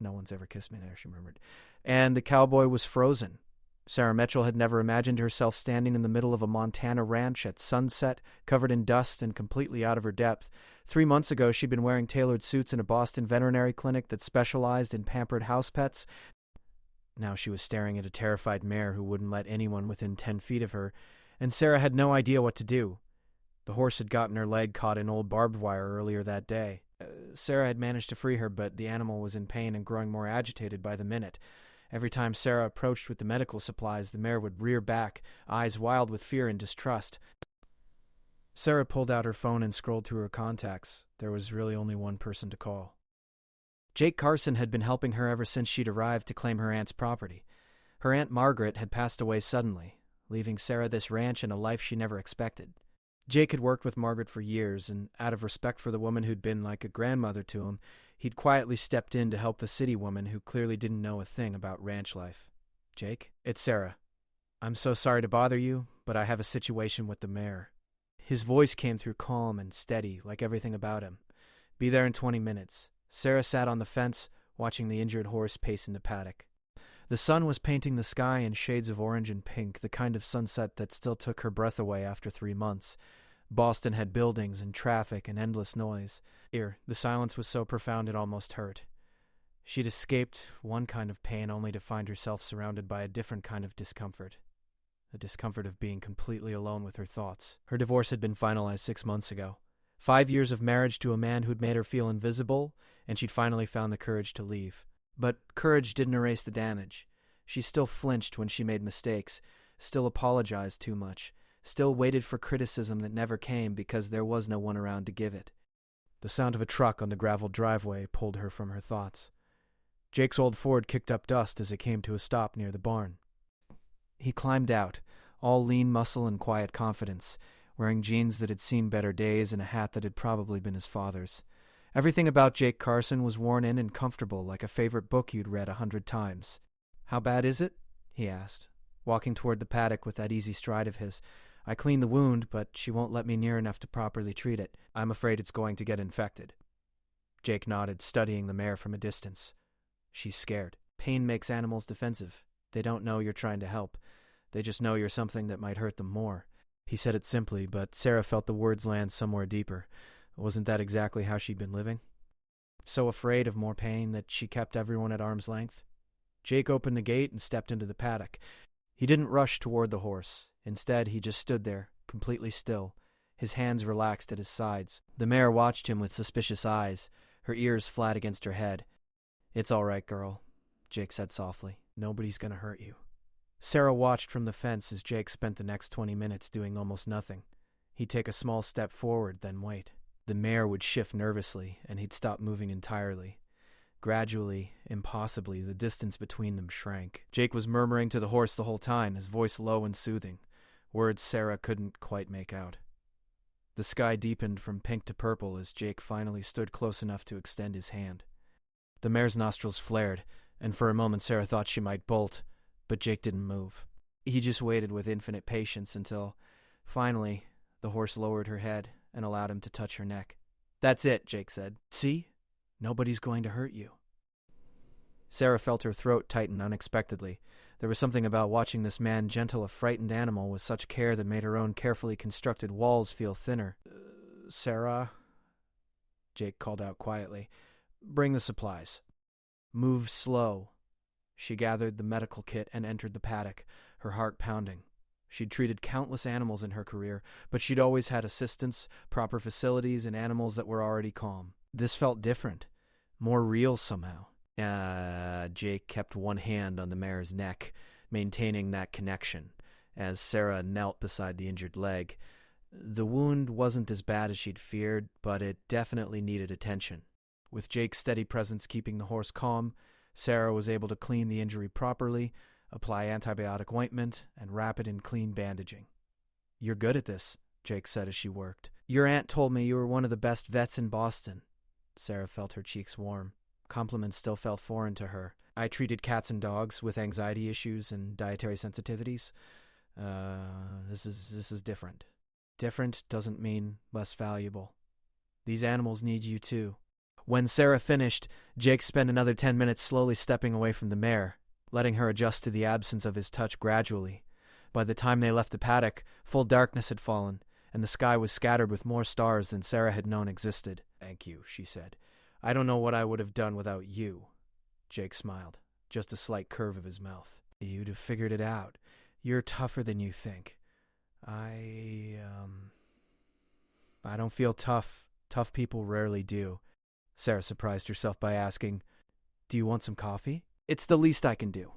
No one's ever kissed me there, she murmured. And the cowboy was frozen. Sarah Mitchell had never imagined herself standing in the middle of a Montana ranch at sunset, covered in dust and completely out of her depth. 3 months ago, she'd been wearing tailored suits in a Boston veterinary clinic that specialized in pampered house pets. Now she was staring at a terrified mare who wouldn't let anyone within 10 feet of her, and Sarah had no idea what to do. The horse had gotten her leg caught in old barbed wire earlier that day. Sarah had managed to free her, but the animal was in pain and growing more agitated by the minute. Every time Sarah approached with the medical supplies, the mare would rear back, eyes wild with fear and distrust. Sarah pulled out her phone and scrolled through her contacts. There was really only one person to call. Jake Carson had been helping her ever since she'd arrived to claim her aunt's property. Her Aunt Margaret had passed away suddenly, leaving Sarah this ranch and a life she never expected. Jake had worked with Margaret for years, and out of respect for the woman who'd been like a grandmother to him, he'd quietly stepped in to help the city woman who clearly didn't know a thing about ranch life. Jake, it's Sarah. I'm so sorry to bother you, but I have a situation with the mare. His voice came through calm and steady, like everything about him. Be there in 20 minutes. Sarah sat on the fence, watching the injured horse pace in the paddock. The sun was painting the sky in shades of orange and pink, the kind of sunset that still took her breath away after 3 months. Boston had buildings and traffic and endless noise. The silence was so profound it almost hurt. She'd escaped one kind of pain only to find herself surrounded by a different kind of discomfort. The discomfort of being completely alone with her thoughts. Her divorce had been finalized 6 months ago. 5 years of marriage to a man who'd made her feel invisible, and she'd finally found the courage to leave. But courage didn't erase the damage. She still flinched when she made mistakes, still apologized too much, still waited for criticism that never came because there was no one around to give it. The sound of a truck on the graveled driveway pulled her from her thoughts. Jake's old Ford kicked up dust as it came to a stop near the barn. He climbed out, all lean muscle and quiet confidence, wearing jeans that had seen better days and a hat that had probably been his father's. Everything about Jake Carson was worn in and comfortable, like a favorite book you'd read 100 times. "How bad is it?" he asked, walking toward the paddock with that easy stride of his. "I cleaned the wound, but she won't let me near enough to properly treat it. I'm afraid it's going to get infected." Jake nodded, studying the mare from a distance. "She's scared. Pain makes animals defensive. They don't know you're trying to help. They just know you're something that might hurt them more." He said it simply, but Sarah felt the words land somewhere deeper. Wasn't that exactly how she'd been living? So afraid of more pain that she kept everyone at arm's length? Jake opened the gate and stepped into the paddock. He didn't rush toward the horse. Instead, he just stood there, completely still, his hands relaxed at his sides. The mare watched him with suspicious eyes, her ears flat against her head. "It's all right, girl," Jake said softly. "Nobody's going to hurt you." Sarah watched from the fence as Jake spent the next 20 minutes doing almost nothing. He'd take a small step forward, then wait. The mare would shift nervously, and he'd stop moving entirely. Gradually, impossibly, the distance between them shrank. Jake was murmuring to the horse the whole time, his voice low and soothing, words Sarah couldn't quite make out. The sky deepened from pink to purple as Jake finally stood close enough to extend his hand. The mare's nostrils flared, and for a moment Sarah thought she might bolt, but Jake didn't move. He just waited with infinite patience until, finally, the horse lowered her head and allowed him to touch her neck. "That's it," Jake said. "See? Nobody's going to hurt you." Sarah felt her throat tighten unexpectedly. There was something about watching this man gentle a frightened animal with such care that made her own carefully constructed walls feel thinner. Sarah?" Jake called out quietly. "Bring the supplies." "Move slow." She gathered the medical kit and entered the paddock, her heart pounding. She'd treated countless animals in her career, but she'd always had assistants, proper facilities, and animals that were already calm. This felt different, more real somehow. Jake kept one hand on the mare's neck, maintaining that connection, as Sarah knelt beside the injured leg. The wound wasn't as bad as she'd feared, but it definitely needed attention. With Jake's steady presence keeping the horse calm, Sarah was able to clean the injury properly, apply antibiotic ointment, and rapid and clean bandaging. "You're good at this," Jake said as she worked. "Your aunt told me you were one of the best vets in Boston." Sarah felt her cheeks warm. Compliments still felt foreign to her. "I treated cats and dogs with anxiety issues and dietary sensitivities. This is different. Different doesn't mean less valuable. These animals need you too." When Sarah finished, Jake spent another 10 minutes slowly stepping away from the mare, letting her adjust to the absence of his touch gradually. By the time they left the paddock, full darkness had fallen, and the sky was scattered with more stars than Sarah had known existed. "Thank you," she said. "I don't know what I would have done without you." Jake smiled, just a slight curve of his mouth. "You'd have figured it out. You're tougher than you think. I don't feel tough. Tough people rarely do." Sarah surprised herself by asking, "Do you want some coffee?" "It's the least I can do."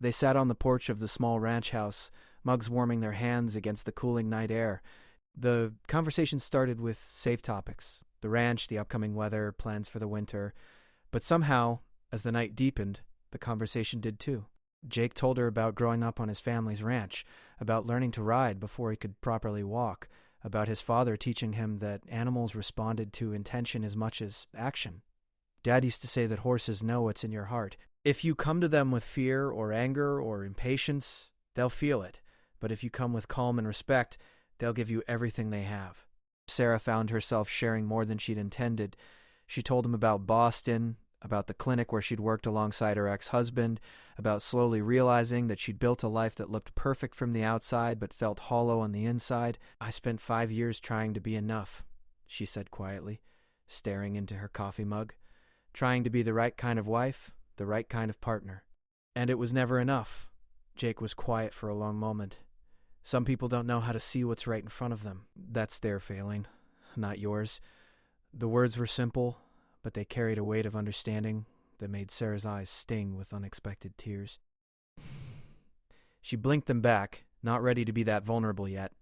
They sat on the porch of the small ranch house, mugs warming their hands against the cooling night air. The conversation started with safe topics: the ranch, the upcoming weather, plans for the winter. But somehow, as the night deepened, the conversation did too. Jake told her about growing up on his family's ranch, about learning to ride before he could properly walk, about his father teaching him that animals responded to intention as much as action. Dad used to say that horses know what's in your heart. If you come to them with fear or anger or impatience, they'll feel it. But if you come with calm and respect, they'll give you everything they have. Sarah found herself sharing more than she'd intended. She told him about Boston, about the clinic where she'd worked alongside her ex-husband, about slowly realizing that she'd built a life that looked perfect from the outside but felt hollow on the inside. "I spent 5 years trying to be enough," she said quietly, staring into her coffee mug. "Trying to be the right kind of wife, the right kind of partner. And it was never enough." Jake was quiet for a long moment. "Some people don't know how to see what's right in front of them. That's their failing, not yours." The words were simple, but they carried a weight of understanding that made Sarah's eyes sting with unexpected tears. She blinked them back, not ready to be that vulnerable yet.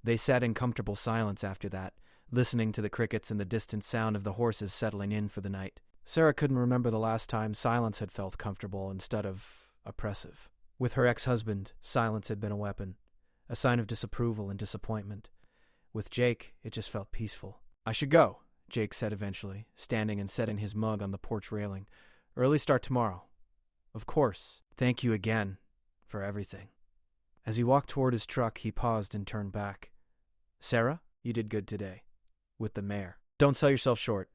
They sat in comfortable silence after that, listening to the crickets and the distant sound of the horses settling in for the night. Sarah couldn't remember the last time silence had felt comfortable instead of oppressive. With her ex-husband, silence had been a weapon, a sign of disapproval and disappointment. With Jake, it just felt peaceful. "I should go," Jake said eventually, standing and setting his mug on the porch railing. "Early start tomorrow." "Of course. Thank you again for everything." As he walked toward his truck, he paused and turned back. "Sarah, you did good today. With the mare. Don't sell yourself short."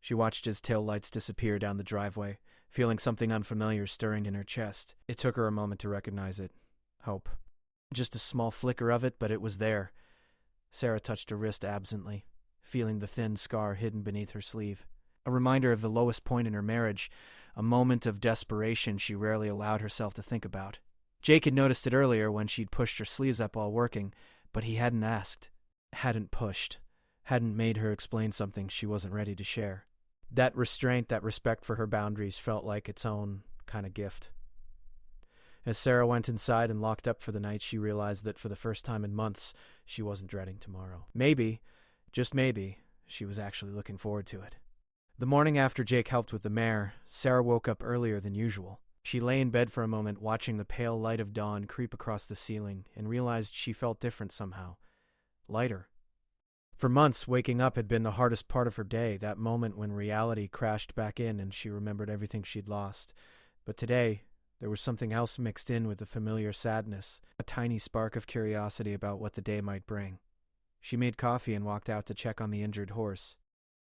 She watched his tail lights disappear down the driveway, feeling something unfamiliar stirring in her chest. It took her a moment to recognize it. Hope. Just a small flicker of it, but it was there. Sarah touched her wrist absently, feeling the thin scar hidden beneath her sleeve. A reminder of the lowest point in her marriage, a moment of desperation she rarely allowed herself to think about. Jake had noticed it earlier when she'd pushed her sleeves up while working, but he hadn't asked, hadn't pushed, hadn't made her explain something she wasn't ready to share. That restraint, that respect for her boundaries felt like its own kind of gift. As Sarah went inside and locked up for the night, she realized that for the first time in months, she wasn't dreading tomorrow. Maybe, just maybe, she was actually looking forward to it. The morning after Jake helped with the mare, Sarah woke up earlier than usual. She lay in bed for a moment, watching the pale light of dawn creep across the ceiling, and realized she felt different somehow. Lighter. For months, waking up had been the hardest part of her day, that moment when reality crashed back in and she remembered everything she'd lost. But today, there was something else mixed in with the familiar sadness, a tiny spark of curiosity about what the day might bring. She made coffee and walked out to check on the injured horse.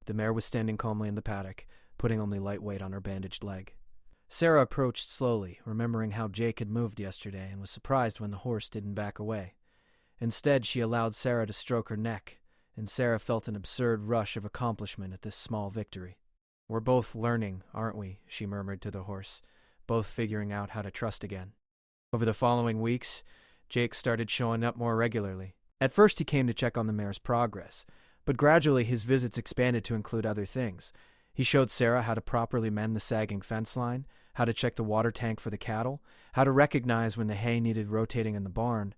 The mare was standing calmly in the paddock, putting only light weight on her bandaged leg. Sarah approached slowly, remembering how Jake had moved yesterday, and was surprised when the horse didn't back away. Instead, she allowed Sarah to stroke her neck, and Sarah felt an absurd rush of accomplishment at this small victory. "We're both learning, aren't we?" she murmured to the horse, both figuring out how to trust again. Over the following weeks, Jake started showing up more regularly. At first he came to check on the mare's progress, but gradually his visits expanded to include other things. He showed Sarah how to properly mend the sagging fence line, how to check the water tank for the cattle, how to recognize when the hay needed rotating in the barn.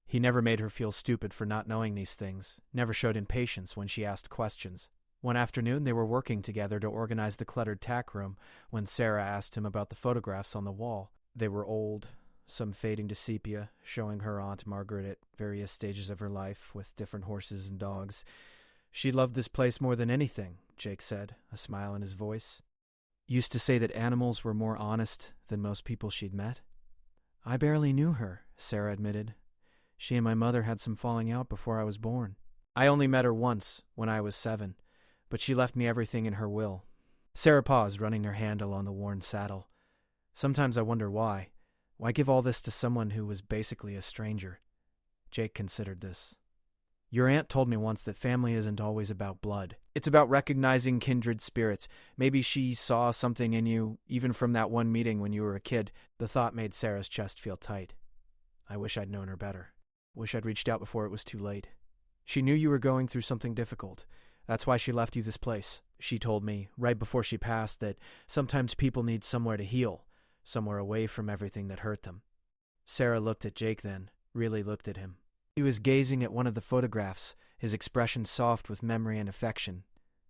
He never made her feel stupid for not knowing these things, never showed impatience when she asked questions. One afternoon they were working together to organize the cluttered tack room when Sarah asked him about the photographs on the wall. They were old, some fading to sepia, showing her Aunt Margaret at various stages of her life with different horses and dogs. "She loved this place more than anything," Jake said, a smile in his voice. "Used to say that animals were more honest than most people she'd met." "I barely knew her," Sarah admitted. "She and my mother had some falling out before I was born. I only met her once, when I was 7. but she left me everything in her will. Sarah paused, running her hand along the worn saddle. Sometimes I wonder why. Why give all this to someone who was basically a stranger? Jake considered this. Your aunt told me once that family isn't always about blood. It's about recognizing kindred spirits. Maybe she saw something in you, even from that one meeting when you were a kid. The thought made Sarah's chest feel tight. I wish I'd known her better. Wish I'd reached out before it was too late. She knew you were going through something difficult. That's why she left you this place. She told me, right before she passed, that sometimes people need somewhere to heal, somewhere away from everything that hurt them. Sarah looked at Jake then, really looked at him. He was gazing at one of the photographs, his expression soft with memory and affection.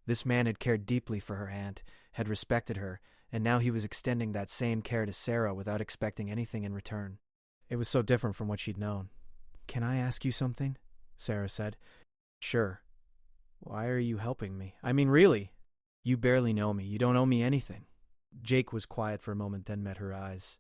This man had cared deeply for her aunt, had respected her, and now he was extending that same care to Sarah without expecting anything in return. It was so different from what she'd known. Can I ask you something? Sarah said. Sure. Why are you helping me? I mean, really? You barely know me. You don't owe me anything. Jake was quiet for a moment, then met her eyes.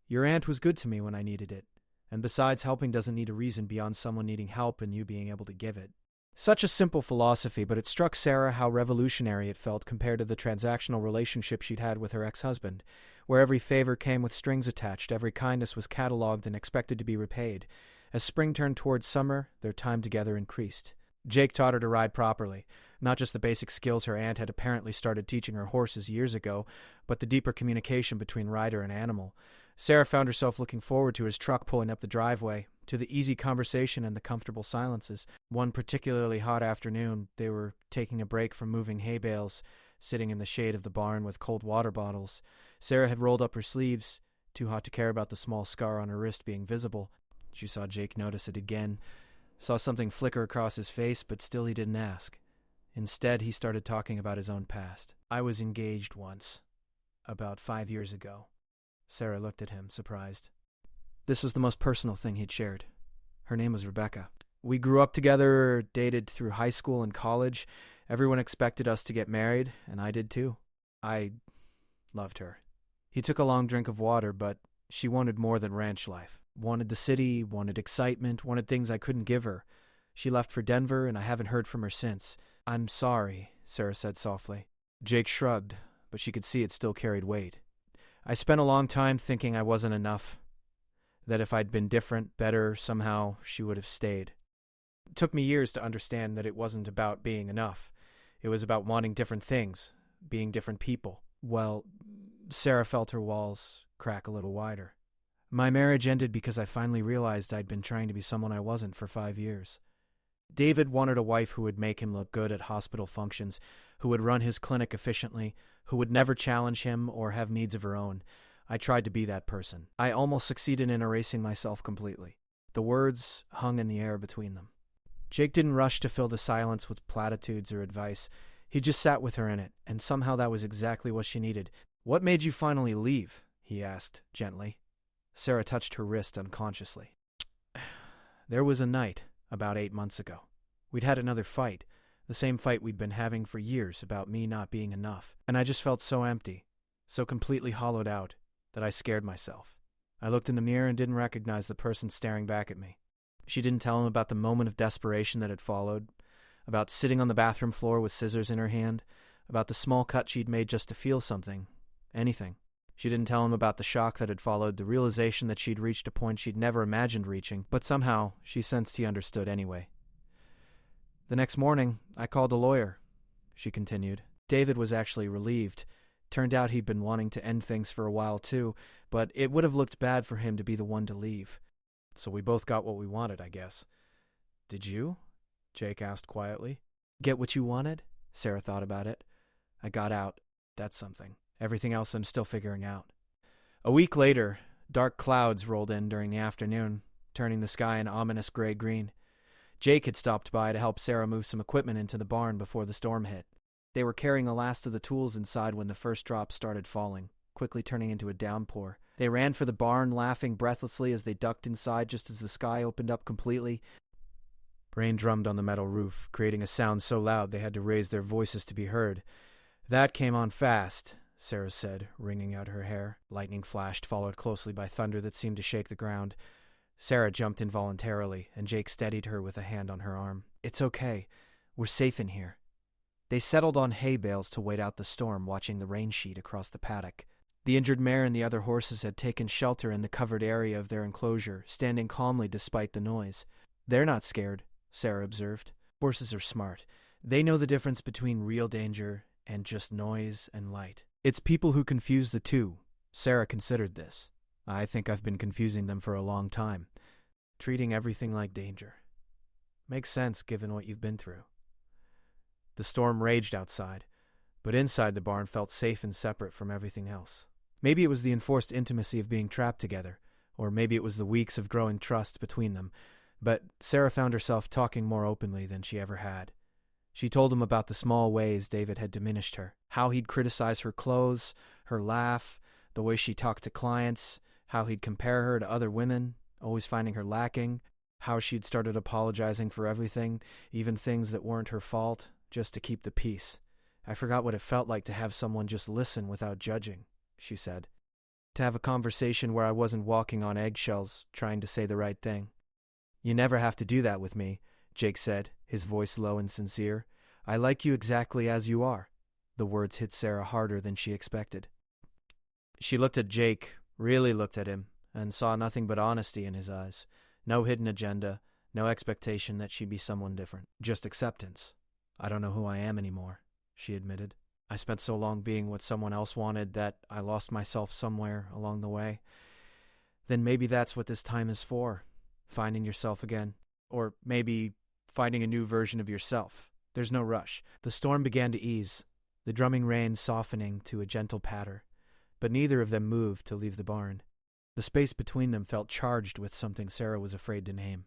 Your aunt was good to me when I needed it. And besides, helping doesn't need a reason beyond someone needing help and you being able to give it. Such a simple philosophy, but it struck Sarah how revolutionary it felt compared to the transactional relationship she'd had with her ex-husband, where every favor came with strings attached, every kindness was catalogued and expected to be repaid. As spring turned towards summer, their time together increased. Jake taught her to ride properly, not just the basic skills her aunt had apparently started teaching her horses years ago, but the deeper communication between rider and animal. Sarah found herself looking forward to his truck pulling up the driveway, to the easy conversation and the comfortable silences. One particularly hot afternoon, they were taking a break from moving hay bales, sitting in the shade of the barn with cold water bottles. Sarah had rolled up her sleeves, too hot to care about the small scar on her wrist being visible. She saw Jake notice it again, saw something flicker across his face, but still he didn't ask. Instead, he started talking about his own past. I was engaged once, about 5 years ago. Sarah looked at him, surprised. This was the most personal thing he'd shared. Her name was Rebecca. We grew up together, dated through high school and college. Everyone expected us to get married, and I did too. I loved her. He took a long drink of water, but she wanted more than ranch life. Wanted the city, wanted excitement, wanted things I couldn't give her. She left for Denver, and I haven't heard from her since. I'm sorry, Sarah said softly. Jake shrugged, but she could see it still carried weight. I spent a long time thinking I wasn't enough, that if I'd been different, better, somehow she would have stayed. It took me years to understand that it wasn't about being enough. It was about wanting different things, being different people. Well, Sarah felt her walls crack a little wider. My marriage ended because I finally realized I'd been trying to be someone I wasn't for 5 years. David wanted a wife who would make him look good at hospital functions, who would run his clinic efficiently, who would never challenge him or have needs of her own. I tried to be that person. I almost succeeded in erasing myself completely. The words hung in the air between them. Jake didn't rush to fill the silence with platitudes or advice. He just sat with her in it, and somehow that was exactly what she needed. What made you finally leave? He asked, gently. Sarah touched her wrist unconsciously. There was a night, about 8 months ago. We'd had another fight, the same fight we'd been having for years about me not being enough, and I just felt so empty, so completely hollowed out, that I scared myself. I looked in the mirror and didn't recognize the person staring back at me. She didn't tell him about the moment of desperation that had followed, about sitting on the bathroom floor with scissors in her hand, about the small cut she'd made just to feel something, anything. She didn't tell him about the shock that had followed, the realization that she'd reached a point she'd never imagined reaching, but somehow she sensed he understood anyway. The next morning, I called a lawyer, she continued. David was actually relieved. Turned out he'd been wanting to end things for a while too, but it would have looked bad for him to be the one to leave. So we both got what we wanted, I guess. Did you? Jake asked quietly. Get what you wanted? Sarah thought about it. I got out. That's something. Everything else I'm still figuring out. A week later, dark clouds rolled in during the afternoon, turning the sky an ominous gray-green. Jake had stopped by to help Sarah move some equipment into the barn before the storm hit. They were carrying the last of the tools inside when the first drops started falling, quickly turning into a downpour. They ran for the barn, laughing breathlessly as they ducked inside just as the sky opened up completely. Rain drummed on the metal roof, creating a sound so loud they had to raise their voices to be heard. That came on fast, Sarah said, wringing out her hair. Lightning flashed, followed closely by thunder that seemed to shake the ground. Sarah jumped involuntarily, and Jake steadied her with a hand on her arm. It's okay. We're safe in here. They settled on hay bales to wait out the storm, watching the rain sheet across the paddock. The injured mare and the other horses had taken shelter in the covered area of their enclosure, standing calmly despite the noise. "They're not scared," Sarah observed. "Horses are smart. They know the difference between real danger and just noise and light. It's people who confuse the two." Sarah considered this. "I think I've been confusing them for a long time. Treating everything like danger. Makes sense given what you've been through." The storm raged outside, but inside the barn felt safe and separate from everything else. Maybe it was the enforced intimacy of being trapped together, or maybe it was the weeks of growing trust between them, but Sarah found herself talking more openly than she ever had. She told him about the small ways David had diminished her, how he'd criticize her clothes, her laugh, the way she talked to clients, how he'd compare her to other women, always finding her lacking, how she'd started apologizing for everything, even things that weren't her fault, just to keep the peace. "I forgot what it felt like to have someone just listen without judging," she said. "To have a conversation where I wasn't walking on eggshells, trying to say the right thing." "You never have to do that with me," Jake said, his voice low and sincere. "I like you exactly as you are." The words hit Sarah harder than she expected. She looked at Jake, really looked at him, and saw nothing but honesty in his eyes. No hidden agenda, no expectation that she'd be someone different. Just acceptance. "I don't know who I am anymore," she admitted. "I spent so long being what someone else wanted that I lost myself somewhere along the way. Then maybe that's what this time is for, finding yourself again. Or maybe finding a new version of yourself. There's no rush." The storm began to ease, the drumming rain softening to a gentle patter, but neither of them moved to leave the barn. The space between them felt charged with something Sarah was afraid to name.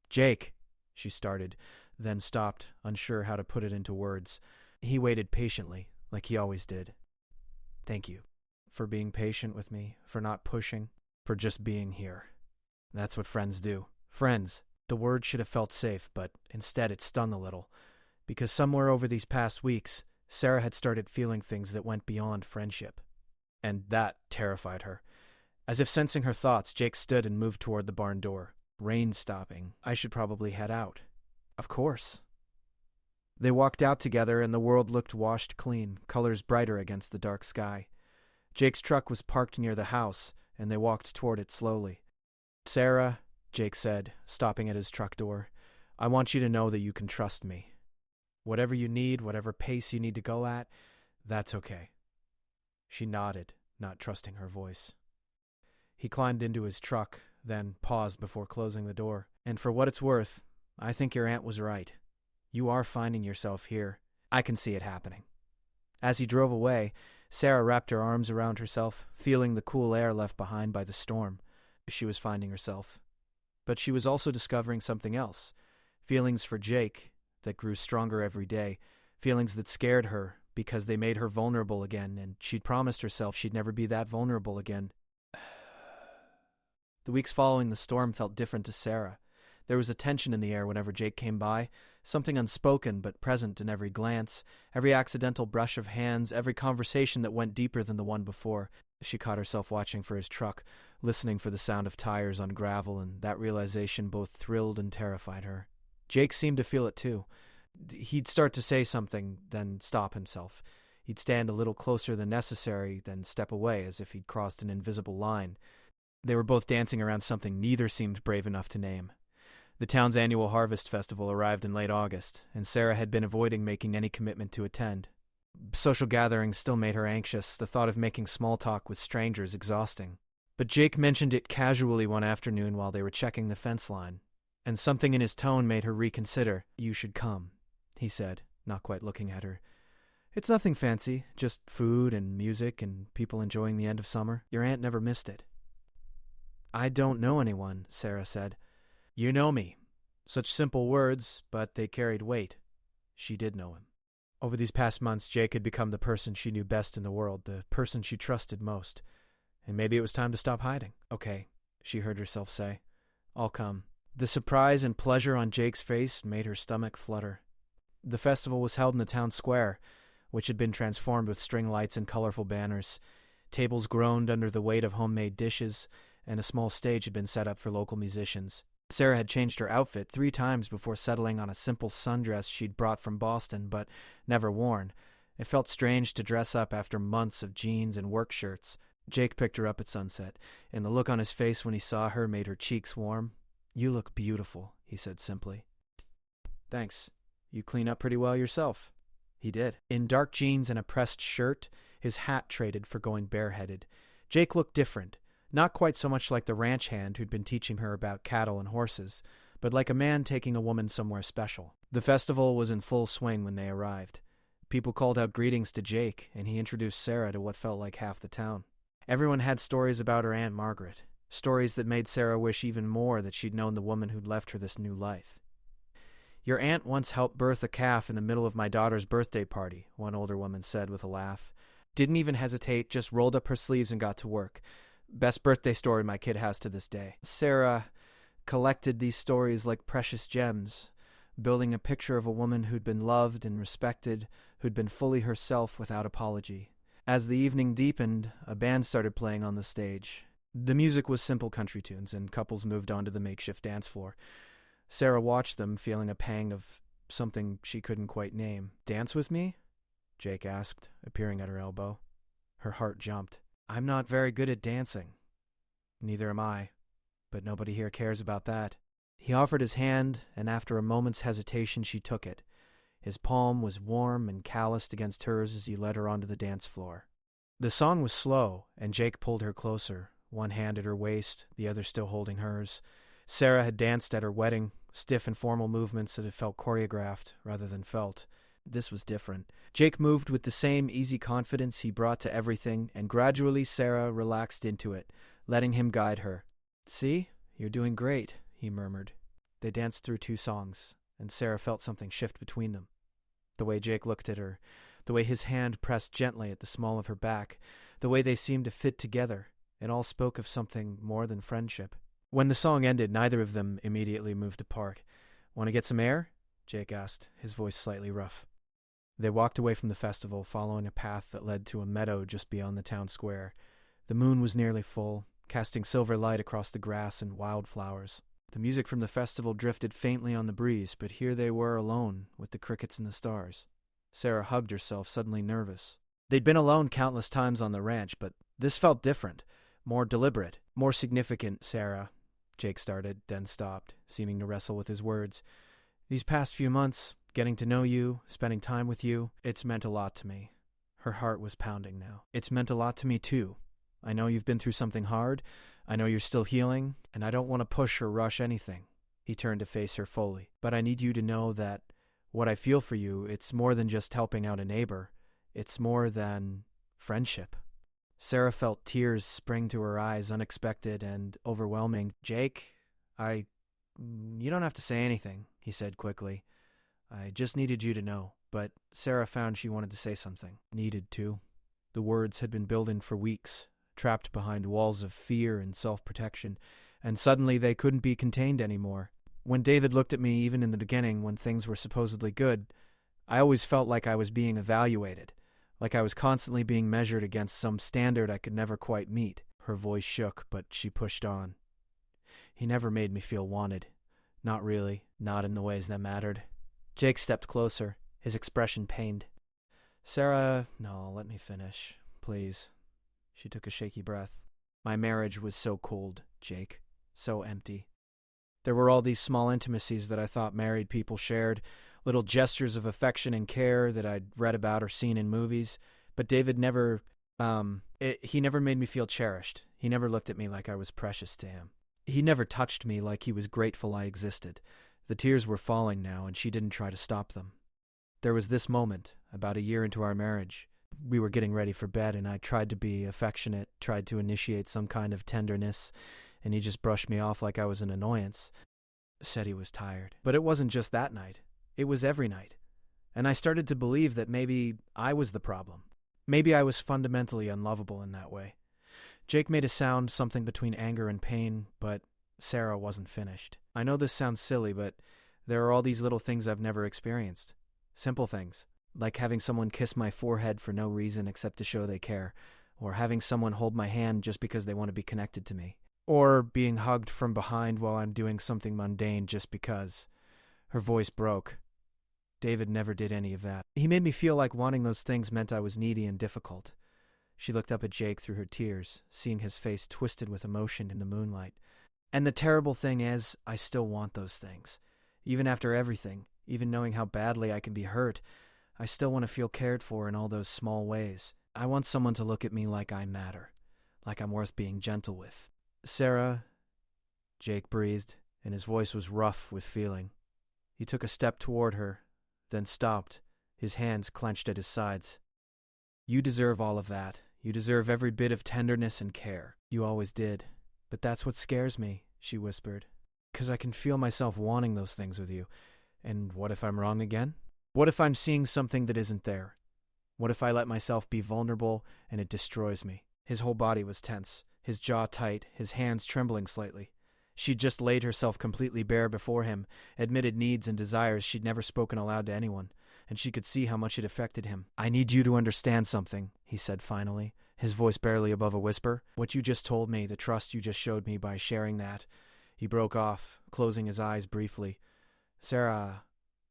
"Jake," she started, then stopped, unsure how to put it into words. He waited patiently, like he always did. "Thank you for being patient with me, for not pushing, for just being here. That's what friends do. Friends." The word should have felt safe, but instead it stung a little, because somewhere over these past weeks, Sarah had started feeling things that went beyond friendship. And that terrified her. As if sensing her thoughts, Jake stood and moved toward the barn door. "Rain stopping. I should probably head out." "Of course." They walked out together, and the world looked washed clean, colors brighter against the dark sky. Jake's truck was parked near the house, and they walked toward it slowly. "Sarah," Jake said, stopping at his truck door, "I want you to know that you can trust me. Whatever you need, whatever pace you need to go at, that's okay." She nodded, not trusting her voice. He climbed into his truck, then paused before closing the door. "And for what it's worth, I think your aunt was right. You are finding yourself here. I can see it happening." As he drove away, Sarah wrapped her arms around herself, feeling the cool air left behind by the storm. She was finding herself. But she was also discovering something else. Feelings for Jake that grew stronger every day. Feelings that scared her because they made her vulnerable again, and she'd promised herself she'd never be that vulnerable again. The weeks following the storm felt different to Sarah. There was a tension in the air whenever Jake came by, something unspoken but present in every glance, every accidental brush of hands, every conversation that went deeper than the one before. She caught herself watching for his truck, listening for the sound of tires on gravel, and that realization both thrilled and terrified her. Jake seemed to feel it too. He'd start to say something, then stop himself. He'd stand a little closer than necessary, then step away as if he'd crossed an invisible line. They were both dancing around something neither seemed brave enough to name. The town's annual harvest festival arrived in late August, and Sarah had been avoiding making any commitment to attend. Social gatherings still made her anxious, the thought of making small talk with strangers exhausting. But Jake mentioned it casually one afternoon while they were checking the fence line, and something in his tone made her reconsider. "You should come," he said, not quite looking at her. "It's nothing fancy, just food and music and people enjoying the end of summer. Your aunt never missed it." "I don't know anyone," Sarah said. "You know me." Such simple words, but they carried weight. She did know him. Over these past months, Jake had become the person she knew best in the world, the person she trusted most. And maybe it was time to stop hiding. "Okay," she heard herself say. "I'll come." The surprise and pleasure on Jake's face made her stomach flutter. The festival was held in the town square, which had been transformed with string lights and colorful banners. Tables groaned under the weight of homemade dishes, and a small stage had been set up for local musicians. Sarah had changed her outfit 3 times before settling on a simple sundress she'd brought from Boston but never worn. It felt strange to dress up after months of jeans and work shirts. Jake picked her up at sunset, and the look on his face when he saw her made her cheeks warm. "You look beautiful," he said simply. "Thanks. You clean up pretty well yourself." He did. In dark jeans and a pressed shirt, his hat traded for going bareheaded. Jake looked different, not quite so much like the ranch hand who'd been teaching her about cattle and horses, but like a man taking a woman somewhere special. The festival was in full swing when they arrived. People called out greetings to Jake, and he introduced Sarah to what felt like half the town. Everyone had stories about her Aunt Margaret, stories that made Sarah wish even more that she'd known the woman who'd left her this new life. "Your aunt once helped birth a calf in the middle of my daughter's birthday party," one older woman said with a laugh. "Didn't even hesitate, just rolled up her sleeves and got to work. Best birthday story my kid has to this day." Sarah collected these stories like precious gems, building a picture of a woman who'd been loved and respected, who'd been fully herself without apology. As the evening deepened, a band started playing on the stage. The music was simple country tunes, and couples moved onto the makeshift dance floor. Sarah watched them, feeling a pang of something she couldn't quite name. "Dance with me?" Jake asked, appearing at her elbow. Her heart jumped. "I'm not very good at dancing." "Neither am I, but nobody here cares about that." He offered his hand, and after a moment's hesitation she took it. His palm was warm and calloused against hers as he led her onto the dance floor. The song was slow, and Jake pulled her closer, one hand at her waist, the other still holding hers. Sarah had danced at her wedding, stiff and formal movements that had felt choreographed rather than felt. This was different. Jake moved with the same easy confidence he brought to everything, and gradually Sarah relaxed into it, letting him guide her. "See? You're doing great," he murmured. They danced through 2 songs, and Sarah felt something shift between them. The way Jake looked at her, the way his hand pressed gently at the small of her back, the way they seemed to fit together, it all spoke of something more than friendship. When the song ended, neither of them immediately moved apart. "Want to get some air?" Jake asked, his voice slightly rough. They walked away from the festival, following a path that led to a meadow just beyond the town square. The moon was nearly full, casting silver light across the grass and wildflowers. The music from the festival drifted faintly on the breeze, but here they were alone, with the crickets and the stars. Sarah hugged herself, suddenly nervous. They'd been alone countless times on the ranch, but this felt different, more deliberate, more significant. "Sarah," Jake started, then stopped, seeming to wrestle with his words. "These past few months, getting to know you, spending time with you, it's meant a lot to me." Her heart was pounding now. "It's meant a lot to me, too. I know you've been through something hard. I know you're still healing, and I don't want to push or rush anything." He turned to face her fully. "But I need you to know that what I feel for you, it's more than just helping out a neighbor. It's more than friendship." Sarah felt tears spring to her eyes, unexpected and overwhelming. "Jake, you don't have to say anything," he said quickly. "I just needed you to know." But Sarah found she wanted to say something. Needed to. The words had been building for weeks, trapped behind walls of fear and self-protection, and suddenly they couldn't be contained anymore. When David looked at me, even in the beginning, when things were supposedly good, I always felt like I was being evaluated, like I was constantly being measured against some standard I could never quite meet. Her voice shook, but she pushed on. "He never made me feel wanted. Not really, not in the ways that mattered." Jake stepped closer, his expression pained. "Sarah, no, let me finish, please." She took a shaky breath. "My marriage was so cold, Jake, so empty. There were all these small intimacies that I thought married people shared, little gestures of affection and care that I'd read about or seen in movies, but David never, he never made me feel cherished. He never looked at me like I was precious to him. He never touched me like he was grateful I existed." The tears were falling now, and she didn't try to stop them. "There was this moment, about a year into our marriage. We were getting ready for bed, and I tried to be affectionate, tried to initiate some kind of tenderness, and he just brushed me off like I was an annoyance. Said he was tired. But it wasn't just that night. It was every night. And I started to believe that maybe I was the problem. Maybe I was fundamentally unlovable in that way." Jake made a sound, something between anger and pain, but Sarah wasn't finished. "I know this sounds silly, but there are all these little things I've never experienced. Simple things. Like having someone kiss my forehead for no reason except to show they care, or having someone hold my hand just because they want to be connected to me. Or being hugged from behind while I'm doing something mundane just because. Her voice broke. David never did any of that. He made me feel like wanting those things meant I was needy and difficult. She looked up at Jake through her tears, seeing his face twisted with emotion in the moonlight. And the terrible thing is, I still want those things. Even after everything, even knowing how badly I can be hurt, I still want to feel cared for in all those small ways. I want someone to look at me like I matter, like I'm worth being gentle with. Sarah, Jake breathed, and his voice was rough with feeling. He took a step toward her, then stopped, his hands clenched at his sides. You deserve all of that. You deserve every bit of tenderness and care. You always did. But that's what scares me, she whispered. 'Cause I can feel myself wanting those things with you. And what if I'm wrong again? What if I'm seeing something that isn't there? What if I let myself be vulnerable and it destroys me? His whole body was tense, his jaw tight, his hands trembling slightly. She'd just laid herself completely bare before him, admitted needs and desires she'd never spoken aloud to anyone, and she could see how much it affected him. I need you to understand something, he said finally, his voice barely above a whisper. What you just told me, the trust you just showed me by sharing that. He broke off, closing his eyes briefly. Sarah,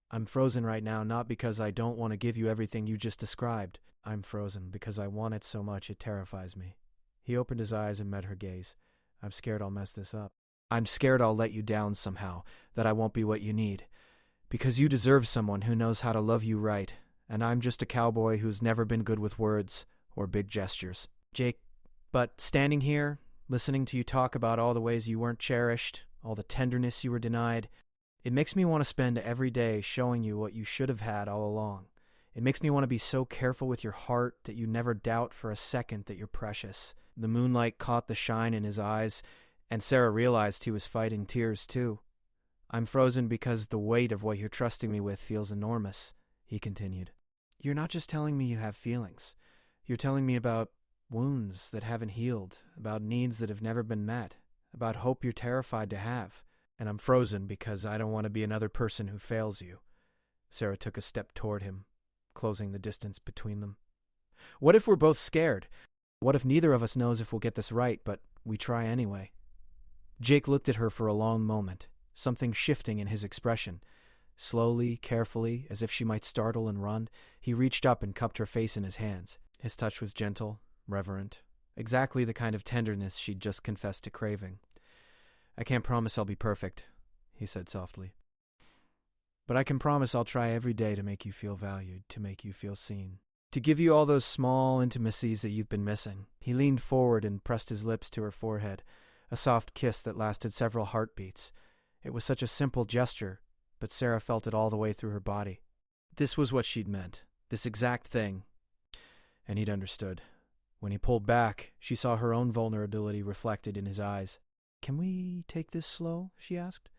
I'm frozen right now, not because I don't want to give you everything you just described. I'm frozen because I want it so much it terrifies me. He opened his eyes and met her gaze. I'm scared I'll mess this up. I'm scared I'll let you down somehow, that I won't be what you need. Because you deserve someone who knows how to love you right, and I'm just a cowboy who's never been good with words or big gestures. Jake, but standing here, listening to you talk about all the ways you weren't cherished, all the tenderness you were denied, it makes me want to spend every day showing you what you should have had all along. It makes me want to be so careful with your heart that you never doubt for a second that you're precious. The moonlight caught the shine in his eyes, and Sarah realized he was fighting tears too. I'm frozen because the weight of what you're trusting me with feels enormous, he continued. You're not just telling me you have feelings. You're telling me about wounds that haven't healed, about needs that have never been met, about hope you're terrified to have. And I'm frozen because I don't want to be another person who fails you. Sarah took a step toward him, closing the distance between them. What if we're both scared? What if neither of us knows if we'll get this right, but we try anyway? Jake looked at her for a long moment, something shifting in his expression. Slowly, carefully, as if she might startle and run, he reached up and cupped her face in his hands. His touch was gentle, reverent, exactly the kind of tenderness she'd just confessed to craving. I can't promise I'll be perfect, he said softly. But I can promise I'll try every day to make you feel valued, to make you feel seen, to give you all those small intimacies that you've been missing. He leaned forward and pressed his lips to her forehead, a soft kiss that lasted several heartbeats. It was such a simple gesture, but Sarah felt it all the way through her body. This was what she'd meant, this exact thing. And he'd understood. When he pulled back, she saw her own vulnerability reflected in his eyes. Can we take this slow? She asked.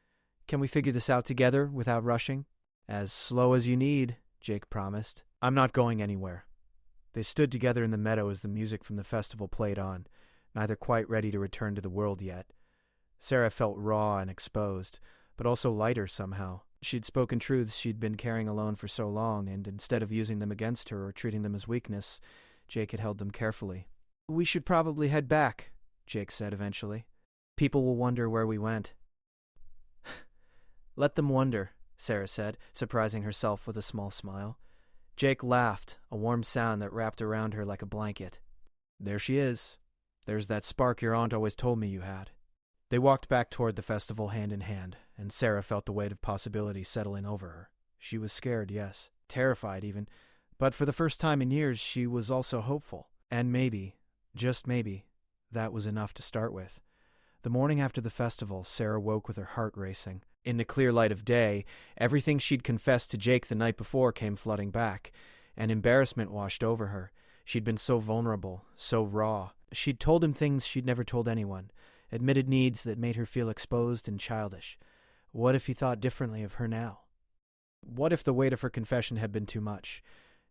Can we figure this out together without rushing? As slow as you need, Jake promised. I'm not going anywhere. They stood together in the meadow as the music from the festival played on, neither quite ready to return to the world yet. Sarah felt raw and exposed, but also lighter somehow. She'd spoken truths she'd been carrying alone for so long, and instead of using them against her or treating them as weakness, Jake had held them carefully. We should probably head back, Jake said eventually. People will wonder where we went. Let them wonder, Sarah said, surprising herself with a small smile. Jake laughed, a warm sound that wrapped around her like a blanket. There she is. There's that spark your aunt always told me you had. They walked back toward the festival hand in hand, and Sarah felt the weight of possibility settling over her. She was scared, yes, terrified even, but for the first time in years she was also hopeful. And maybe, just maybe, that was enough to start with. The morning after the festival, Sarah woke with her heart racing. In the clear light of day, everything she'd confessed to Jake the night before came flooding back, and embarrassment washed over her. She'd been so vulnerable, so raw. She'd told him things she'd never told anyone, admitted needs that made her feel exposed and childish. What if he thought differently of her now? What if the weight of her confession had been too much?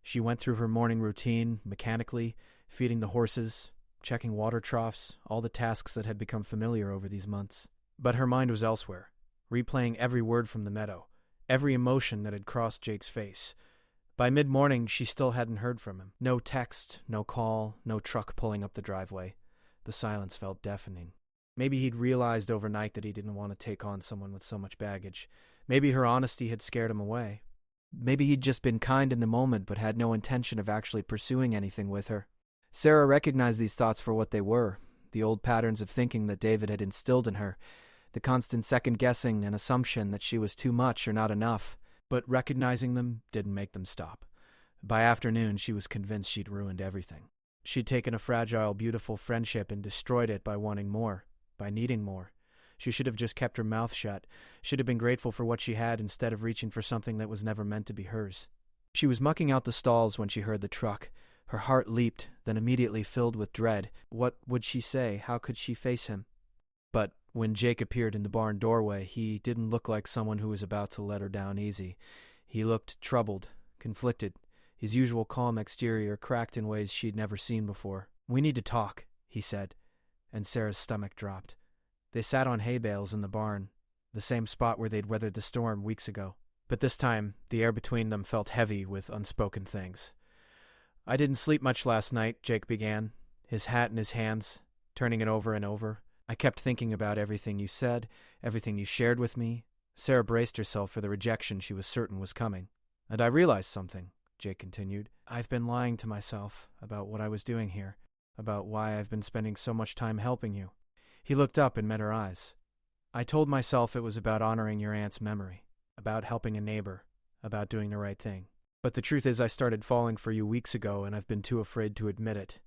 She went through her morning routine, mechanically, feeding the horses, checking water troughs, all the tasks that had become familiar over these months. But her mind was elsewhere, replaying every word from the meadow, every emotion that had crossed Jake's face. By mid-morning, she still hadn't heard from him. No text, no call, no truck pulling up the driveway. The silence felt deafening. Maybe he'd realized overnight that he didn't want to take on someone with so much baggage. Maybe her honesty had scared him away. Maybe he'd just been kind in the moment but had no intention of actually pursuing anything with her. Sarah recognized these thoughts for what they were, the old patterns of thinking that David had instilled in her, the constant second-guessing and assumption that she was too much or not enough. But recognizing them didn't make them stop. By afternoon, she was convinced she'd ruined everything. She'd taken a fragile, beautiful friendship and destroyed it by wanting more, by needing more. She should have just kept her mouth shut, should have been grateful for what she had instead of reaching for something that was never meant to be hers. She was mucking out the stalls when she heard the truck. Her heart leaped, then immediately filled with dread. What would she say? How could she face him? But when Jake appeared in the barn doorway, he didn't look like someone who was about to let her down easy. He looked troubled, conflicted. His usual calm exterior cracked in ways she'd never seen before. "We need to talk," he said, and Sarah's stomach dropped. They sat on hay bales in the barn, the same spot where they'd weathered the storm weeks ago. But this time, the air between them felt heavy with unspoken things. "I didn't sleep much last night," Jake began, his hat in his hands, turning it over and over. "I kept thinking about everything you said, everything you shared with me." Sarah braced herself for the rejection she was certain was coming. "And I realized something," Jake continued. "I've been lying to myself about what I was doing here, about why I've been spending so much time helping you." He looked up and met her eyes. "I told myself it was about honoring your aunt's memory, about helping a neighbor, about doing the right thing. But the truth is I started falling for you weeks ago, and I've been too afraid to admit it."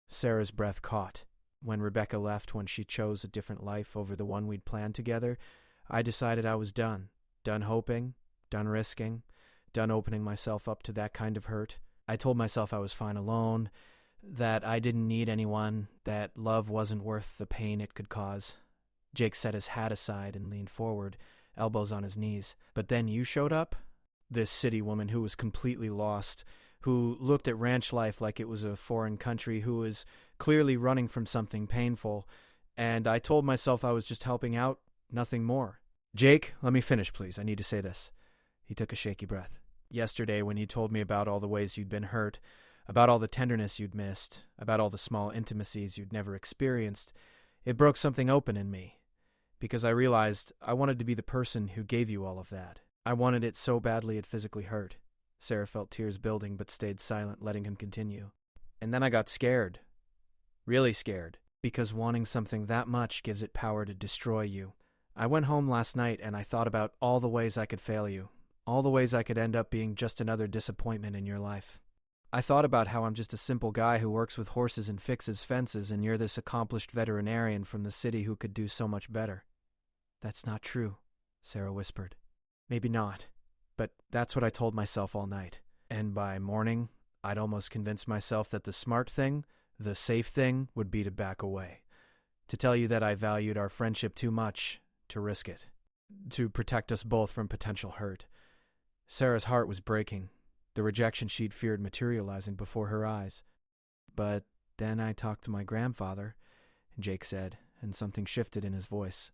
Sarah's breath caught. "When Rebecca left, when she chose a different life over the one we'd planned together, I decided I was done. Done hoping, done risking, done opening myself up to that kind of hurt. I told myself I was fine alone, that I didn't need anyone, that love wasn't worth the pain it could cause." Jake set his hat aside and leaned forward, elbows on his knees. "But then you showed up? This city woman who was completely lost, who looked at ranch life like it was a foreign country, who was clearly running from something painful, and I told myself I was just helping out, nothing more." "Jake, let me finish, please. I need to say this." He took a shaky breath. "Yesterday, when you told me about all the ways you'd been hurt, about all the tenderness you'd missed, about all the small intimacies you'd never experienced, it broke something open in me, because I realized I wanted to be the person who gave you all of that. I wanted it so badly it physically hurt." Sarah felt tears building but stayed silent, letting him continue. "And then I got scared. Really scared. Because wanting something that much gives it power to destroy you. I went home last night and I thought about all the ways I could fail you, all the ways I could end up being just another disappointment in your life. I thought about how I'm just a simple guy who works with horses and fixes fences, and you're this accomplished veterinarian from the city who could do so much better." "That's not true," Sarah whispered. "Maybe not, but that's what I told myself all night. And by morning, I'd almost convinced myself that the smart thing, the safe thing, would be to back away. To tell you that I valued our friendship too much to risk it. To protect us both from potential hurt." Sarah's heart was breaking, the rejection she'd feared materializing before her eyes. "But then I talked to my grandfather," Jake said, and something shifted in his voice.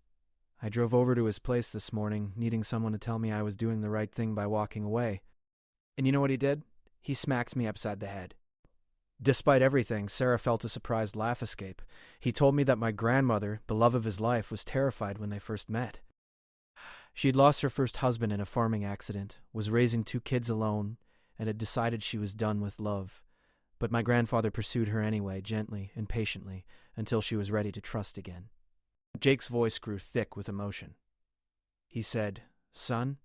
"I drove over to his place this morning, needing someone to tell me I was doing the right thing by walking away. And you know what he did? He smacked me upside the head." Despite everything, Sarah felt a surprised laugh escape. "He told me that my grandmother, the love of his life, was terrified when they first met. She'd lost her first husband in a farming accident, was raising 2 kids alone, and had decided she was done with love. But my grandfather pursued her anyway, gently and patiently, until she was ready to trust again." Jake's voice grew thick with emotion. He said, "Son,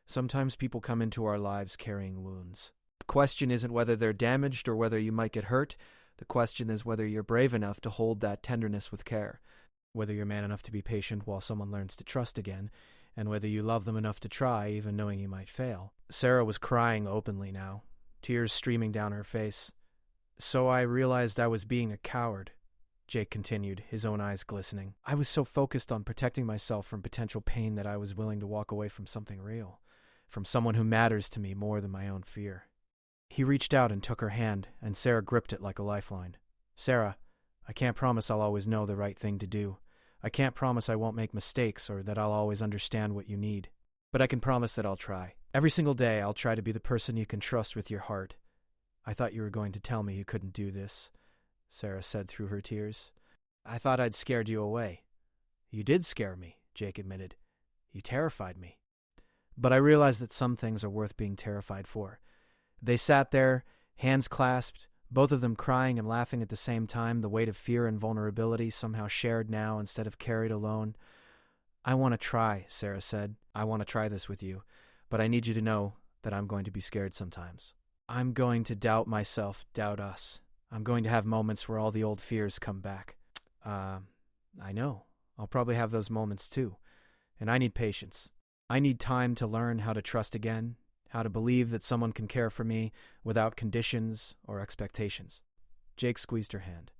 sometimes people come into our lives carrying wounds. The question isn't whether they're damaged or whether you might get hurt. The question is whether you're brave enough to hold that tenderness with care, whether you're man enough to be patient while someone learns to trust again, and whether you love them enough to try, even knowing you might fail." Sarah was crying openly now, tears streaming down her face. "So I realized I was being a coward," Jake continued, his own eyes glistening. "I was so focused on protecting myself from potential pain that I was willing to walk away from something real, from someone who matters to me more than my own fear." He reached out and took her hand, and Sarah gripped it like a lifeline. "Sarah, I can't promise I'll always know the right thing to do. I can't promise I won't make mistakes or that I'll always understand what you need. But I can promise that I'll try. Every single day I'll try to be the person you can trust with your heart. I thought you were going to tell me you couldn't do this," Sarah said through her tears. "I thought I'd scared you away. "You did scare me," Jake admitted. "You terrified me." But I realized that some things are worth being terrified for. They sat there, hands clasped, both of them crying and laughing at the same time, the weight of fear and vulnerability somehow shared now instead of carried alone. "I want to try," Sarah said. "I want to try this with you, but I need you to know that I'm going to be scared sometimes. I'm going to doubt myself, doubt us. I'm going to have moments where all the old fears come back." I know. I'll probably have those moments too. And I need patience. I need time to learn how to trust again, how to believe that someone can care for me without conditions or expectations. Jake squeezed her hand.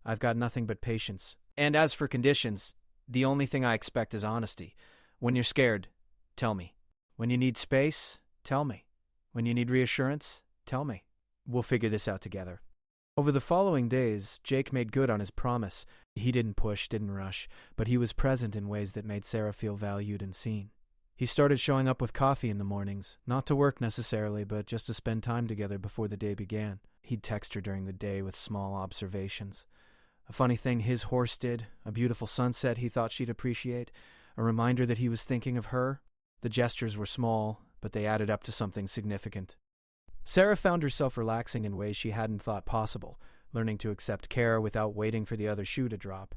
"I've got nothing but patience. And as for conditions, the only thing I expect is honesty. When you're scared, tell me. When you need space, tell me. When you need reassurance, tell me. We'll figure this out together." Over the following days, Jake made good on his promise. He didn't push, didn't rush, but he was present in ways that made Sarah feel valued and seen. He started showing up with coffee in the mornings, not to work necessarily, but just to spend time together before the day began. He'd text her during the day with small observations. A funny thing his horse did, a beautiful sunset he thought she'd appreciate, a reminder that he was thinking of her. The gestures were small, but they added up to something significant. Sarah found herself relaxing in ways she hadn't thought possible, learning to accept care without waiting for the other shoe to drop.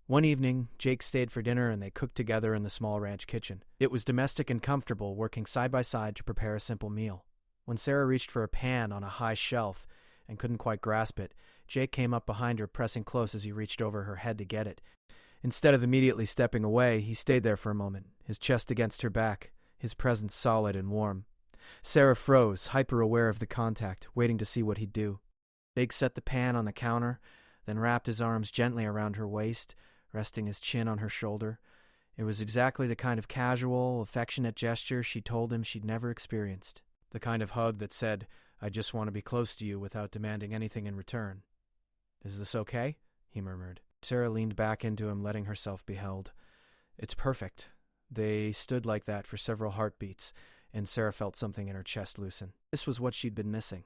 One evening, Jake stayed for dinner and they cooked together in the small ranch kitchen. It was domestic and comfortable, working side by side to prepare a simple meal. When Sarah reached for a pan on a high shelf and couldn't quite grasp it, Jake came up behind her, pressing close as he reached over her head to get it. Instead of immediately stepping away, he stayed there for a moment, his chest against her back, his presence solid and warm. Sarah froze, hyper-aware of the contact, waiting to see what he'd do. Jake set the pan on the counter, then wrapped his arms gently around her waist, resting his chin on her shoulder. It was exactly the kind of casual, affectionate gesture she told him she'd never experienced. The kind of hug that said, "I just want to be close to you without demanding anything in return." "Is this okay?" he murmured. Sarah leaned back into him, letting herself be held. "It's perfect." They stood like that for several heartbeats, and Sarah felt something in her chest loosen. This was what she'd been missing.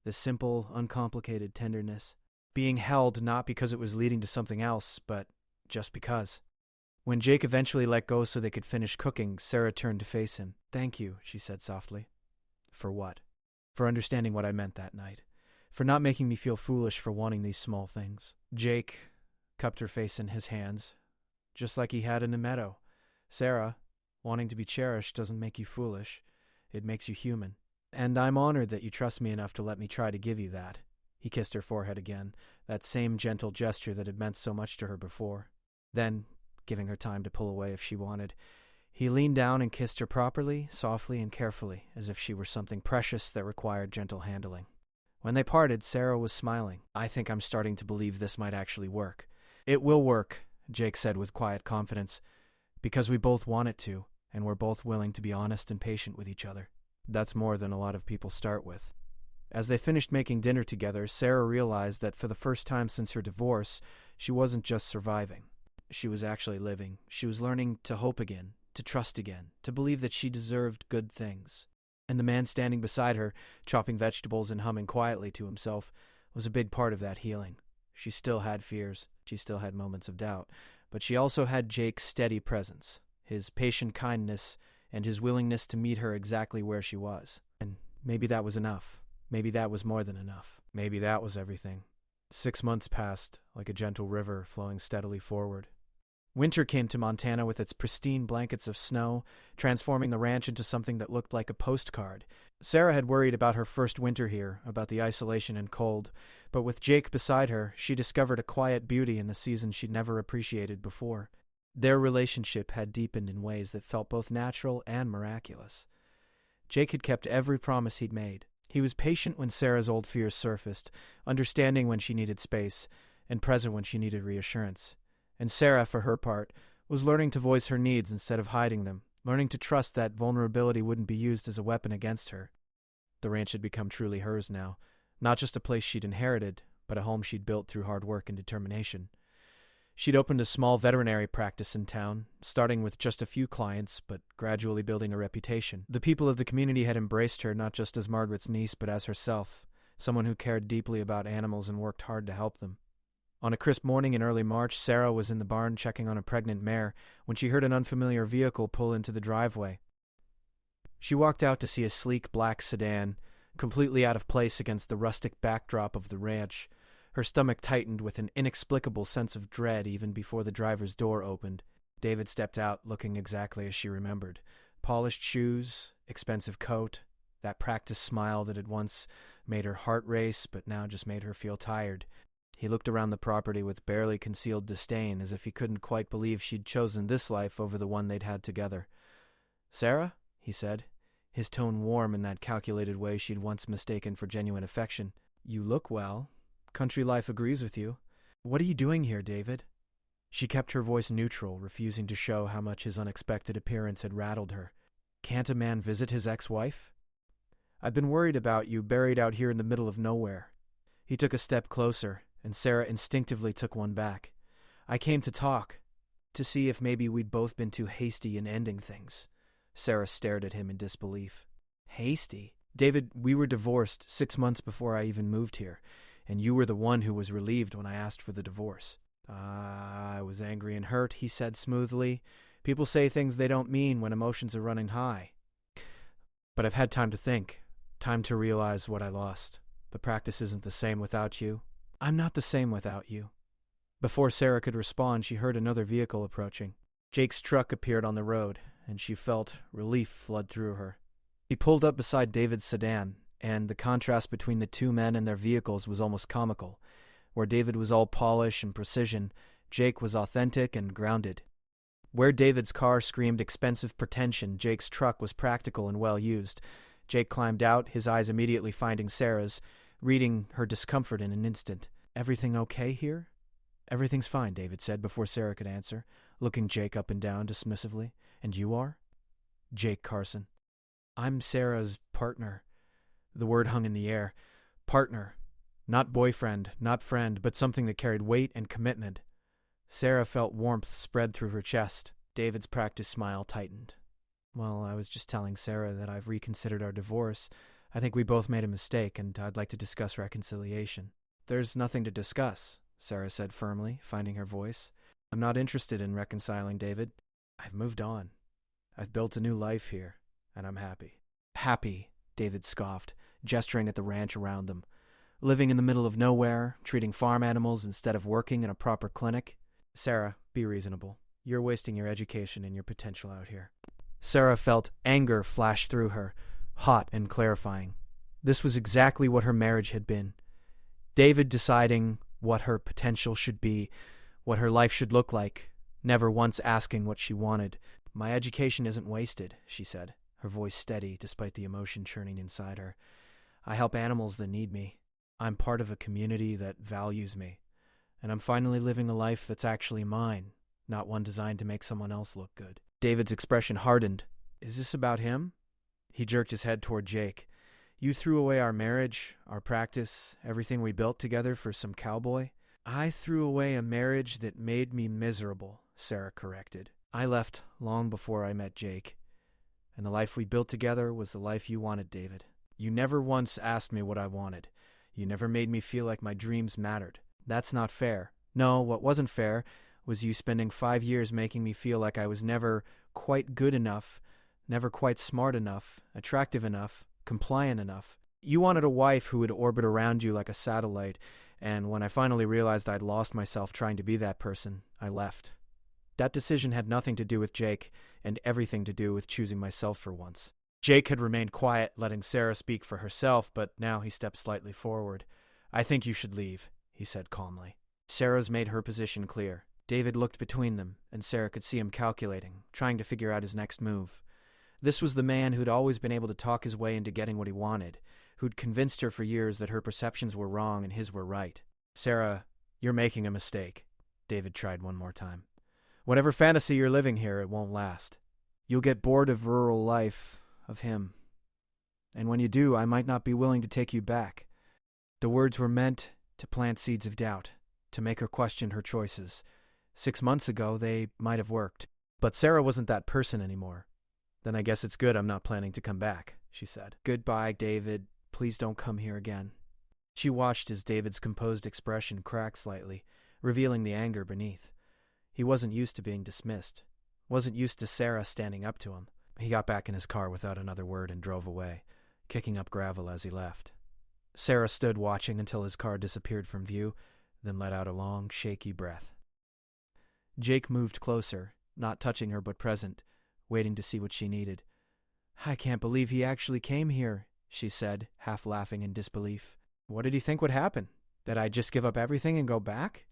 This simple, uncomplicated tenderness. Being held not because it was leading to something else, but just because. When Jake eventually let go so they could finish cooking, Sarah turned to face him. "Thank you," she said softly. "For what?" "For understanding what I meant that night. For not making me feel foolish for wanting these small things." Jake cupped her face in his hands, just like he had in the meadow. "Sarah, wanting to be cherished doesn't make you foolish. It makes you human. And I'm honored that you trust me enough to let me try to give you that." He kissed her forehead again, that same gentle gesture that had meant so much to her before. Then, giving her time to pull away if she wanted, he leaned down and kissed her properly, softly, and carefully, as if she were something precious that required gentle handling. When they parted, Sarah was smiling. "I think I'm starting to believe this might actually work." "It will work," Jake said with quiet confidence, "because we both want it to, and we're both willing to be honest and patient with each other. That's more than a lot of people start with." As they finished making dinner together, Sarah realized that for the first time since her divorce, she wasn't just surviving. She was actually living. She was learning to hope again, to trust again, to believe that she deserved good things. And the man standing beside her, chopping vegetables and humming quietly to himself, was a big part of that healing. She still had fears. She still had moments of doubt. But she also had Jake's steady presence, his patient kindness, and his willingness to meet her exactly where she was. And maybe that was enough. Maybe that was more than enough. Maybe that was everything. 6 months passed, like a gentle river flowing steadily forward. Winter came to Montana with its pristine blankets of snow, transforming the ranch into something that looked like a postcard. Sarah had worried about her first winter here, about the isolation and cold, but with Jake beside her, she discovered a quiet beauty in the season she'd never appreciated before. Their relationship had deepened in ways that felt both natural and miraculous. Jake had kept every promise he'd made. He was patient when Sarah's old fears surfaced, understanding when she needed space, and present when she needed reassurance. And Sarah, for her part, was learning to voice her needs instead of hiding them, learning to trust that vulnerability wouldn't be used as a weapon against her. The ranch had become truly hers now, not just a place she'd inherited, but a home she'd built through hard work and determination. She'd opened a small veterinary practice in town, starting with just a few clients, but gradually building a reputation. The people of the community had embraced her not just as Margaret's niece, but as herself, someone who cared deeply about animals and worked hard to help them. On a crisp morning in early March, Sarah was in the barn checking on a pregnant mare when she heard an unfamiliar vehicle pull into the driveway. She walked out to see a sleek black sedan, completely out of place against the rustic backdrop of the ranch. Her stomach tightened with an inexplicable sense of dread even before the driver's door opened. David stepped out, looking exactly as she remembered. Polished shoes, expensive coat, that practiced smile that had once made her heart race but now just made her feel tired. He looked around the property with barely concealed disdain, as if he couldn't quite believe she'd chosen this life over the one they'd had together. "Sarah?" he said, his tone warm in that calculated way she'd once mistaken for genuine affection. "You look well. Country life agrees with you. What are you doing here, David?" She kept her voice neutral, refusing to show how much his unexpected appearance had rattled her. "Can't a man visit his ex-wife?" "I've been worried about you, buried out here in the middle of nowhere." He took a step closer, and Sarah instinctively took one back. "I came to talk, to see if maybe we'd both been too hasty in ending things." Sarah stared at him in disbelief. "Hasty? David, we were divorced 6 months before I even moved here, and you were the one who was relieved when I asked for the divorce." "I was angry and hurt," he said smoothly. "People say things they don't mean when emotions are running high. But I've had time to think, time to realize what I lost. The practice isn't the same without you. I'm not the same without you." Before Sarah could respond, she heard another vehicle approaching. Jake's truck appeared on the road, and she felt relief flood through her. He pulled up beside David's sedan, and the contrast between the two men and their vehicles was almost comical. Where David was all polish and precision, Jake was authentic and grounded. Where David's car screamed expensive pretension, Jake's truck was practical and well used. Jake climbed out, his eyes immediately finding Sarah's, reading her discomfort in an instant. "Everything okay here?" "Everything's fine," David said before Sarah could answer, looking Jake up and down dismissively. "And you are?" "Jake Carson." "I'm Sarah's partner." The word hung in the air. Partner. Not boyfriend, not friend, but something that carried weight and commitment. Sarah felt warmth spread through her chest. David's practiced smile tightened. "Well, I was just telling Sarah that I've reconsidered our divorce. I think we both made a mistake, and I'd like to discuss reconciliation." "There's nothing to discuss," Sarah said firmly, finding her voice. "I'm not interested in reconciling, David. I've moved on. I've built a new life here, and I'm happy." "Happy," David scoffed, gesturing at the ranch around them. "Living in the middle of nowhere, treating farm animals instead of working in a proper clinic." "Sarah, be reasonable. You're wasting your education and your potential out here." Sarah felt anger flash through her, hot and clarifying. This was exactly what her marriage had been. David deciding what her potential should be, what her life should look like, never once asking what she wanted. "My education isn't wasted," she said, her voice steady despite the emotion churning inside her. "I help animals that need me. I'm part of a community that values me, and I'm finally living a life that's actually mine, not one designed to make someone else look good." David's expression hardened. "Is this about him?" He jerked his head toward Jake. "You threw away our marriage, our practice, everything we built together for some cowboy?" "I threw away a marriage that made me miserable," Sarah corrected. "I left long before I met Jake, and the life we built together was the life you wanted, David. You never once asked me what I wanted. You never made me feel like my dreams mattered. That's not fair. No, what wasn't fair was you spending 5 years making me feel like I was never quite good enough, never quite smart enough, attractive enough, compliant enough. You wanted a wife who would orbit around you like a satellite, and when I finally realized I'd lost myself trying to be that person, I left. That decision had nothing to do with Jake, and everything to do with choosing myself for once." Jake had remained quiet, letting Sarah speak for herself, but now he stepped slightly forward. "I think you should leave," he said calmly. Sarah's made her position clear. David looked between them, and Sarah could see him calculating, trying to figure out his next move. This was the man who'd always been able to talk his way into getting what he wanted, who'd convinced her for years that her perceptions were wrong and his were right. "Sarah, you're making a mistake," David tried one more time. "Whatever fantasy you're living here, it won't last. You'll get bored of rural life, of him. And when you do, I might not be willing to take you back." The words were meant to plant seeds of doubt, to make her question her choices. 6 months ago, they might have worked. But Sarah wasn't that person anymore. "Then I guess it's good I'm not planning to come back," she said. "Goodbye, David. Please don't come here again." She watched as David's composed expression cracked slightly, revealing the anger beneath. He wasn't used to being dismissed, wasn't used to Sarah standing up to him. He got back in his car without another word and drove away, kicking up gravel as he left. Sarah stood watching until his car disappeared from view, then let out a long, shaky breath. Jake moved closer, not touching her but present, waiting to see what she needed. "I can't believe he actually came here," she said, half laughing in disbelief. "What did he think would happen? That I'd just give up everything and go back?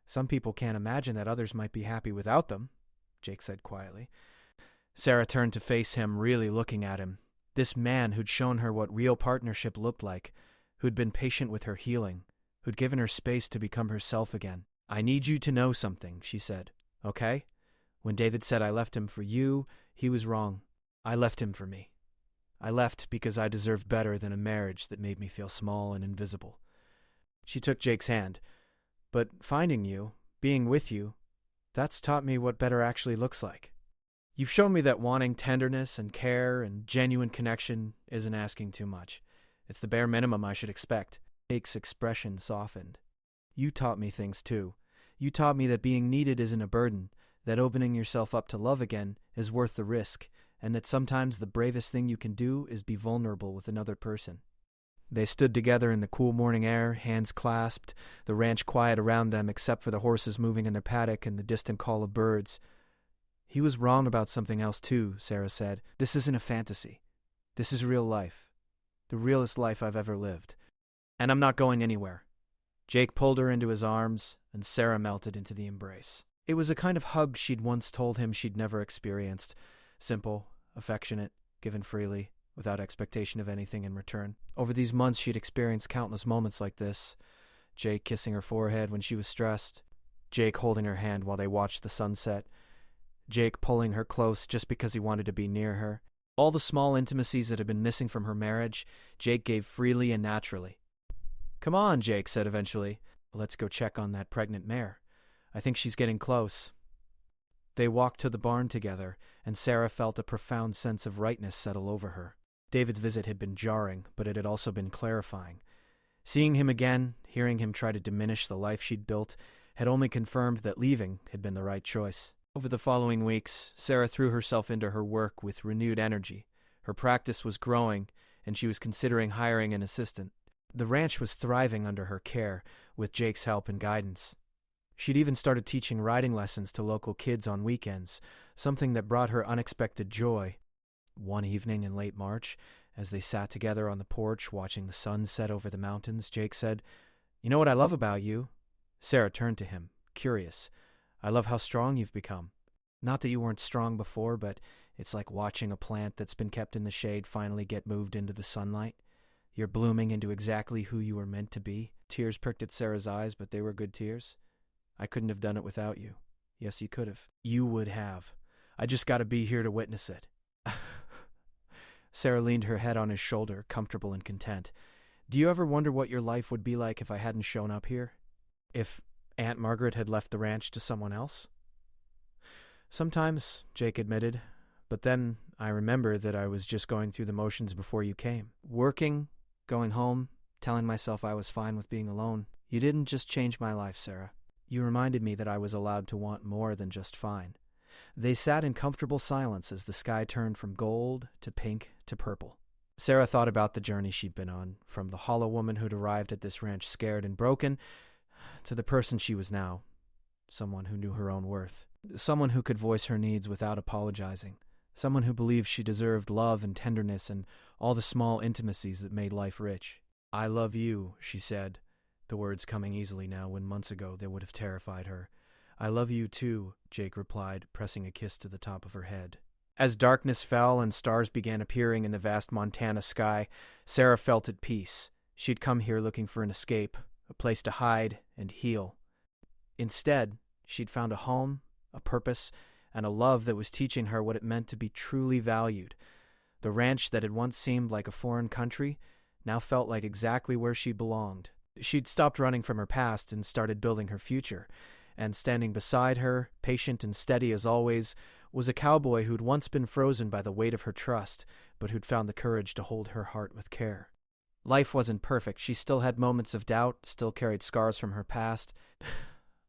Some people can't imagine that others might be happy without them," Jake said quietly. Sarah turned to face him, really looking at him. This man who'd shown her what real partnership looked like, who'd been patient with her healing, who'd given her space to become herself again. "I need you to know something," she said, "okay? When David said I left him for you, he was wrong. I left him for me. I left because I deserved better than a marriage that made me feel small and invisible." She took Jake's hand. "But finding you, being with you, that's taught me what better actually looks like. You've shown me that wanting tenderness and care and genuine connection isn't asking too much. It's the bare minimum I should expect." Jake's expression softened. "You taught me things too. You taught me that being needed isn't a burden, that opening yourself up to love again is worth the risk, and that sometimes the bravest thing you can do is be vulnerable with another person." They stood together in the cool morning air, hands clasped, the ranch quiet around them except for the horses moving in their paddock and the distant call of birds. "He was wrong about something else too," Sarah said. "This isn't a fantasy. This is real life. The realest life I've ever lived. And I'm not going anywhere." Jake pulled her into his arms, and Sarah melted into the embrace. It was a kind of hug she'd once told him she'd never experienced. Simple, affectionate, given freely, without expectation of anything in return. Over these months she'd experienced countless moments like this. Jake kissing her forehead when she was stressed. Jake holding her hand while they watched the sunset. Jake pulling her close just because he wanted to be near her. All the small intimacies that had been missing from her marriage, Jake gave freely and naturally. "Come on," Jake said eventually. "Let's go check on that pregnant mare. I think she's getting close." They walked to the barn together, and Sarah felt a profound sense of rightness settle over her. David's visit had been jarring, but it had also been clarifying. Seeing him again, hearing him try to diminish the life she'd built, had only confirmed that leaving had been the right choice. Over the following weeks, Sarah threw herself into her work with renewed energy. Her practice was growing, and she was considering hiring an assistant. The ranch was thriving under her care, with Jake's help and guidance. She'd even started teaching riding lessons to local kids on weekends, something that brought her unexpected joy. One evening in late March, as they sat together on the porch watching the sun set over the mountains, Jake said, "You know what I love about you?" Sarah turned to him, curious. "I love how strong you've become. Not that you weren't strong before, but it's like watching a plant that's been kept in the shade finally get moved into the sunlight. You're blooming into exactly who you were meant to be." Tears pricked at Sarah's eyes, but they were good tears. "I couldn't have done it without you." "Yes, you could have." "You would have. I just got to be here to witness it." Sarah leaned her head on his shoulder, comfortable and content. "Do you ever wonder what your life would be like if I hadn't shown up here? If Aunt Margaret had left the ranch to someone else?" "Sometimes," Jake admitted, "but then I remember that I was just going through the motions before you came. Working, going home, telling myself I was fine with being alone. You didn't just change my life, Sarah. You reminded me that I was allowed to want more than just fine." They sat in comfortable silence as the sky turned from gold to pink to purple. Sarah thought about the journey she'd been on, from the hollow woman who'd arrived at this ranch scared and broken, to the person she was now, someone who knew her own worth, someone who could voice her needs without apologizing, someone who believed she deserved love and tenderness and all the small intimacies that made life rich. "I love you," she said, the words coming easily now when months ago they would have terrified her. "I love you too," Jake replied, pressing a kiss to the top of her head. As darkness fell and stars began appearing in the vast Montana sky, Sarah felt at peace. She'd come here looking for an escape, a place to hide and heal. Instead, she'd found a home, a purpose, and a love that was teaching her what it meant to be truly valued. The ranch that had once seemed like a foreign country now felt like exactly where she belonged. She'd stopped running from her past and started building her future. And standing beside her, patient and steady as always, was a cowboy who'd once been frozen by the weight of her trust, but who'd found the courage to hold her heart with care. Life wasn't perfect. She still had moments of doubt, still carried scars from her past.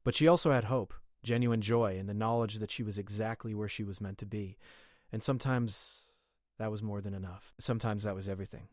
But she also had hope, genuine joy, and the knowledge that she was exactly where she was meant to be. And sometimes that was more than enough. Sometimes that was everything.